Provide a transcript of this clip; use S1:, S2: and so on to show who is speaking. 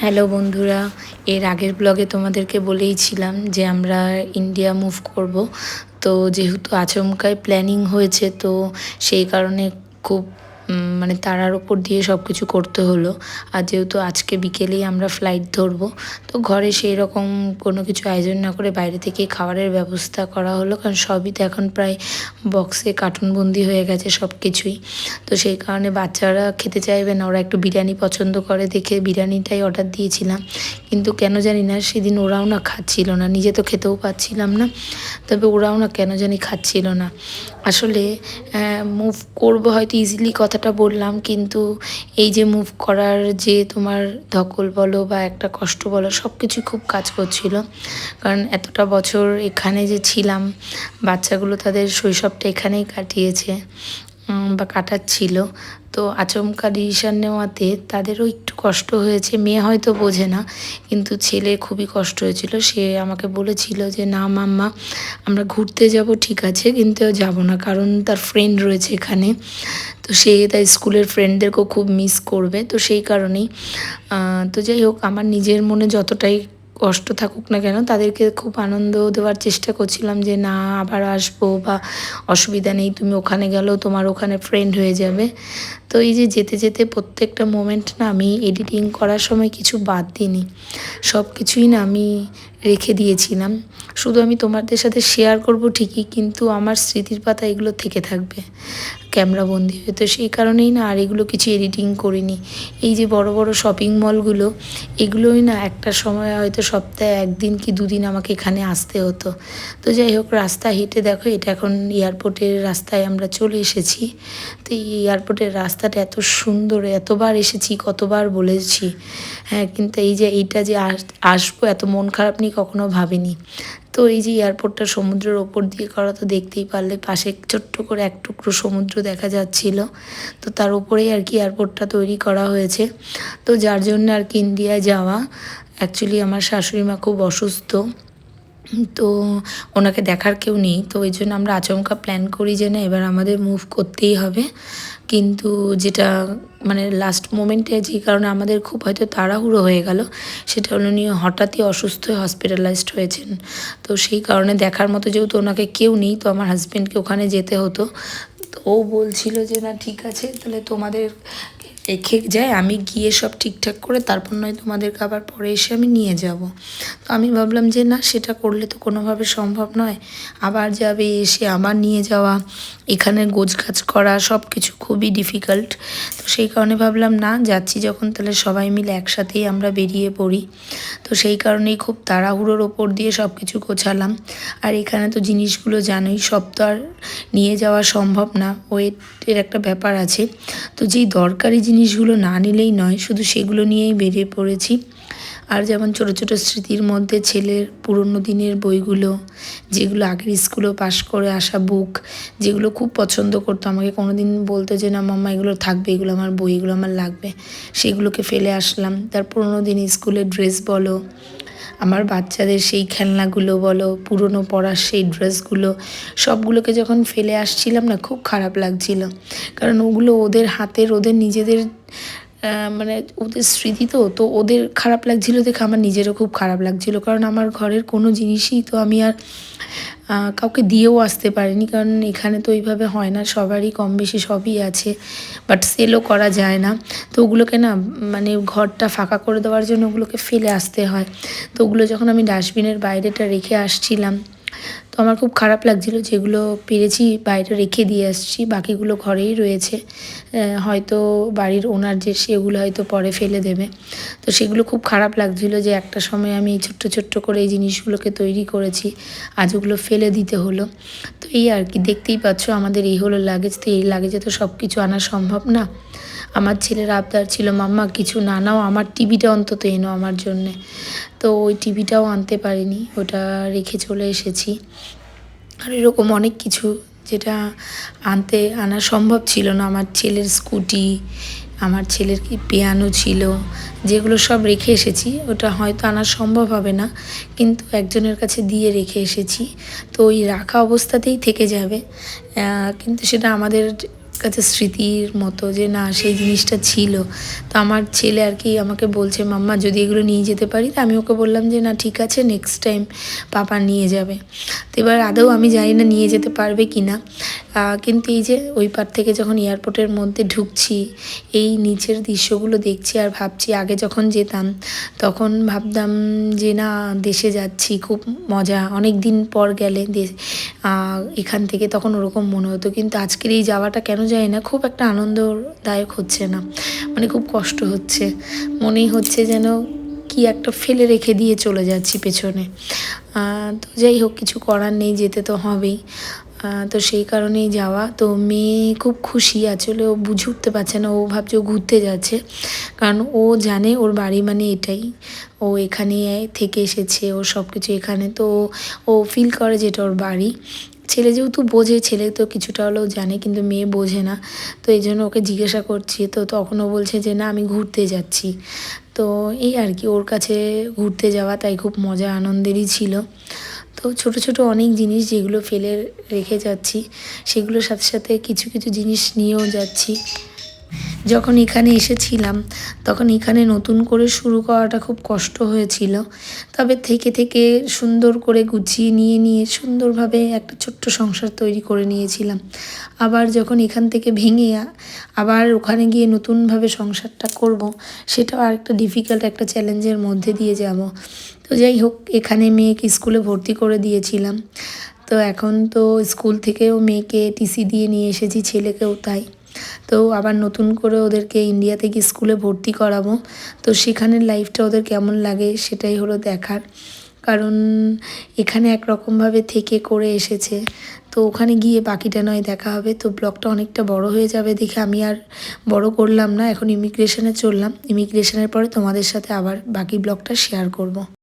S1: Hello বন্ধুরা, এর আগের ব্লগে তোমাদেরকে বলেইছিলাম যে আমরা ইন্ডিয়া মুভ করব। তো যেহেতু আচমকাই প্ল্যানিং হয়েছে, তো সেই কারণে খুব মানে তাড়ার ওপর দিয়ে সব কিছু করতে হলো। আর যেহেতু আজকে বিকেলেই আমরা ফ্লাইট ধরবো, তো ঘরে সেই রকম কোনো কিছু আয়োজন না করে বাইরে থেকেই খাবারের ব্যবস্থা করা হলো, কারণ সবই তো এখন প্রায় বক্সে কার্টুনবন্দি হয়ে গেছে সব কিছুই। তো সেই কারণে বাচ্চারা খেতে চাইবে না, ওরা একটু বিরিয়ানি পছন্দ করে দেখে বিরিয়ানিটাই অর্ডার দিয়েছিলাম। কিন্তু কেন জানি না সেদিন ওরাও না খাচ্ছিল না, নিজে তো খেতেও পাচ্ছিলাম না, তবে ওরাও না কেন জানি খাচ্ছিল না। আসলে মুভ করব হয়তো ইজিলি কথাটা বললাম, কিন্তু এই যে মুভ করার যে তোমার ধকল বলো বা একটা কষ্ট বলো, সব কিছুই খুব কাজ করছিল। কারণ এতটা বছর এখানে যে ছিলাম, বাচ্চাগুলো তাদের শৈশবটা এখানেই কাটিয়েছে বা কাটাচ্ছিল। তো আচমকা ডিসিশান নেওয়াতে তাদেরও একটু কষ্ট হয়েছে। মেয়ে হয়তো বোঝে না, কিন্তু ছেলে খুবই কষ্ট হয়েছিল। সে আমাকে বলেছিল যে না মাম্মা, আমরা ঘুরতে যাব ঠিক আছে, কিন্তু যাব না, কারণ তার ফ্রেন্ড রয়েছে এখানে। তো সে তাই স্কুলের ফ্রেন্ডদেরকেও খুব মিস করবে। তো সেই কারণেই তো যাই হোক, আমার নিজের মনে যতটাই কষ্ট থাকুক না কেন, তাদেরকে খুব আনন্দ দেওয়ার চেষ্টা করছিলাম যে না, আবার আসবো বা অসুবিধা নেই, তুমি ওখানে গেলেও তোমার ওখানে ফ্রেন্ড হয়ে যাবে। তো এই যে যেতে যেতে প্রত্যেকটা মোমেন্ট না আমি এডিটিং করার সময় কিছু বাদ দিইনি, সব কিছুই না আমি রেখে দিয়েছিলাম। শুধু আমি তোমাদের সাথে শেয়ার করব ঠিকই, কিন্তু আমার স্মৃতির পাতা এগুলো থেকে থাকবে ক্যামেরাবন্দি হয়ে। তো সেই কারণেই না আর এগুলো কিছু এডিটিং করিনি। এই যে বড় বড় শপিং মলগুলো, এগুলোই না একটা সময় হয়তো সপ্তাহে একদিন কি দুদিন আমাকে এখানে আসতে হতো। তো যাই হোক, রাস্তা হেঁটে দেখো, এটা এখন এয়ারপোর্টের রাস্তায় আমরা চলে এসেছি। তো এই এয়ারপোর্টের রাস্তাটা এত সুন্দর, এতবার এসেছি, কতবার বলেছি। হ্যাঁ, কিন্তু এই যে এইটা যে আসবো এত মন খারাপ নিয়ে কখনো ভাবিনি। তো এই যে এয়ারপোর্টটা সমুদ্রের ওপর দিয়ে করা, তো দেখতেই পারলে পাশে ছোট্ট করে এক টুকরো সমুদ্র দেখা যাচ্ছিল। তো তার উপরেই আর কি এয়ারপোর্টটা তৈরি করা হয়েছে। তো যার জন্য আর কি ইন্ডিয়ায় যাওয়া। অ্যাকচুয়ালি আমার শাশুড়ি মা খুব অসুস্থ, তো ওনাকে দেখার কেউ নেই। তো ওই জন্য আমরা আচমকা প্ল্যান করি যে না, এবার আমাদের মুভ করতেই হবে। কিন্তু যেটা মানে লাস্ট মোমেন্টে যে কারণে আমাদের খুব হয়তো তাড়াহুড়ো হয়ে গেল, সেটা হলো নিয়ে হঠাৎই অসুস্থ হয়ে হসপিটালাইজড হয়েছেন। তো সেই কারণে দেখার মতো যেহেতু ওনাকে কেউ নেই, তো আমার হাজব্যান্ডকে ওখানে যেতে হতো। তো ও বলছিল যে না ঠিক আছে, তাহলে তোমাদের রেখে যায়, আমি গিয়ে সব ঠিকঠাক করে তারপর নয় তোমাদেরকে আবার পরে এসে আমি নিয়ে যাব। তো আমি ভাবলাম যে না, সেটা করলে তো কোনোভাবে সম্ভব নয়। আবার যাবে, এসে আবার নিয়ে যাওয়া, এখানে গোছগাছ করা, সব কিছু খুবই ডিফিকাল্ট। তো সেই কারণে ভাবলাম না, যাচ্ছি যখন তাহলে সবাই মিলে একসাথেই আমরা বেরিয়ে পড়ি। তো সেই কারণেই খুব তাড়াহুড়োর ওপর দিয়ে সব কিছু গোছালাম। আর এখানে তো জিনিসগুলো জানোই, সব তো আর নিয়ে যাওয়া সম্ভব না, ওয়েটের একটা ব্যাপার আছে। তো যেই দরকারি জিনিসগুলো না নিলেই নয়, শুধু সেগুলো নিয়েই বেরিয়ে পড়েছি। আর যেমন ছোটো ছোটো স্মৃতির মধ্যে ছেলের পুরনো দিনের বইগুলো, যেগুলো আগের স্কুলেও পাশ করে আসা বুক, যেগুলো খুব পছন্দ করতো, আমাকে কোনো দিন বলতো যে না মাম্মা এগুলো থাকবে, এগুলো আমার বই, এগুলো আমার লাগবে, সেগুলোকে ফেলে আসলাম। তার পুরনো দিন স্কুলের ড্রেস বলো, আমার বাচ্চাদের সেই খেলনাগুলো বলো, পুরনো পরার সেই ড্রেসগুলো, সবগুলোকে যখন ফেলে আসছিলাম না, খুব খারাপ লাগছিল। কারণ ওগুলো ওদের হাতের, ওদের নিজেদের মানে ওদের স্মৃতি, তো তো ওদের খারাপ লাগছিল দেখে আমার নিজেরও খুব খারাপ লাগছিল। কারণ আমার ঘরের কোনো জিনিসই তো আমি আর কাউকে দিয়েও আসতে পারিনি, কারণ এখানে তো ওইভাবে হয় না, সবারই কম বেশি সবই আছে, বাট সেলও করা যায় না। তো ওগুলোকে না মানে ঘরটা ফাঁকা করে দেওয়ার জন্য ওগুলোকে ফেলে আসতে হয়। তো ওগুলো যখন আমি ডাস্টবিনের বাইরেটা রেখে আসছিলাম, তো আমার খুব খারাপ লাগছিল। যেগুলো পেরেছি বাইরে রেখে দিয়ে আসছি, বাকিগুলো ঘরেই রয়েছে। হয়তো বাড়ির ওনার যে, সেগুলো হয়তো পরে ফেলে দেবে। তো সেগুলো খুব খারাপ লাগছিল যে একটা সময় আমি ছোট্ট ছোট্ট করে এই জিনিসগুলোকে তৈরি করেছি, আজ ওগুলো ফেলে দিতে হলো। তো এই আর কি, দেখতেই পাচ্ছ আমাদের এই হলো লাগেজ। তো এই লাগেজে তো সব কিছু আনা সম্ভব না। আমার ছেলের আবদার ছিল মাম্মা কিছু না নাও, আমার টিভিটা অন্তত এনো আমার জন্যে। তো ওই টিভিটাও আনতে পারিনি, ওটা রেখে চলে এসেছি। আর এরকম অনেক কিছু যেটা আনা সম্ভব ছিল না। আমার ছেলের স্কুটি, আমার ছেলের কি পিয়ানো ছিল, যেগুলো সব রেখে এসেছি। ওটা হয়তো আনা সম্ভব হবে না, কিন্তু একজনের কাছে দিয়ে রেখে এসেছি। তো ওই রাখা অবস্থাতেই থেকে যাবে, কিন্তু সেটা আমাদের কাছে স্মৃতির মতো যে না সেই জিনিসটা ছিল। তো আমার ছেলে আর কি আমাকে বলছে, মাম্মা যদি এগুলো নিয়ে যেতে পারি? তো আমি ওকে বললাম যে না ঠিক আছে, নেক্সট টাইম পাপা নিয়ে যাবে। তো এবার আদৌ আমি জানি না নিয়ে যেতে পারবে কি না, কিন্তু এই যে ওই পার থেকে যখন এয়ারপোর্টের মধ্যে ঢুকছি, এই নিচের দৃশ্যগুলো দেখছি আর ভাবছি আগে যখন যেতাম তখন ভাবতাম যে না দেশে যাচ্ছি, খুব মজা, অনেক দিন পর গেলে এখান থেকে তখন ওরকম মনে হতো। কিন্তু আজকের এই যাওয়াটা কেন জানি না খুব একটা আনন্দদায়ক হচ্ছে না, মানে খুব কষ্ট হচ্ছে, মনেই হচ্ছে যেন কি একটা ফেলে রেখে দিয়ে চলে যাচ্ছি পেছনে। তো যাই হোক, কিছু করার নেই, যেতে তো হবেই। তো সেই কারণেই যাওয়া। তো মেয়ে খুব খুশি, আসলে ও বুঝে উঠতে পারছে না, ও ভাবছে ও ঘুরতে যাচ্ছে, কারণ ও জানে ওর বাড়ি মানে এটাই, ও এখানে থেকে এসেছে, ও সব কিছু এখানে, তো ও ফিল করে যে এটা ওর বাড়ি। ছেলে যেহেতু বোঝে, ছেলে তো কিছুটা হলেও জানে, কিন্তু মেয়ে বোঝে না। তো এই জন্য ওকে জিজ্ঞাসা করছি, তো তখন ও বলছে যে না আমি ঘুরতে যাচ্ছি। তো এই আর কি, ওর কাছে ঘুরতে যাওয়া তাই খুব মজা আনন্দেরই ছিল। তো ছোট ছোট অনেক জিনিস যেগুলো ফেলে রেখে যাচ্ছি, সেগুলোর সাথে সাথে কিছু কিছু জিনিস নিয়েও যাচ্ছি। যখন এখানে এসেছিলাম তখন এখানে নতুন করে শুরু করাটা খুব কষ্ট হয়েছিল, তবে থেকে থেকে সুন্দর করে গুছিয়ে নিয়ে নিয়ে সুন্দরভাবে একটা ছোট্ট সংসার তৈরি করে নিয়েছিলাম। আবার যখন এখান থেকে ভেঙে আবার ওখানে গিয়ে নতুনভাবে সংসারটা করব, সেটাও আরেকটা ডিফিকাল্ট একটা চ্যালেঞ্জের মধ্যে দিয়ে যাব। তো যাই হোক, এখানে মেয়েকে স্কুলে ভর্তি করে দিয়েছিলাম। তো এখন তো স্কুল থেকেও মেয়েকে টিসি দিয়ে নিয়ে এসেছি, ছেলেকেও তাই। তো আবার নতুন করে ওদেরকে ইন্ডিয়া থেকে স্কুলে ভর্তি করাবো। তো সেখানের লাইফটা ওদের কেমন লাগে সেটাই হলো দেখার, কারণ এখানে একরকমভাবে থেকে করে এসেছে, তো ওখানে গিয়ে বাকিটা নয় দেখা হবে। তো ব্লগটা অনেকটা বড় হয়ে যাবে দেখে আমি আর বড় করলাম না, এখন ইমিগ্রেশনে চললাম, ইমিগ্রেশনের পরে তোমাদের সাথে আবার বাকি ব্লগটা শেয়ার করব।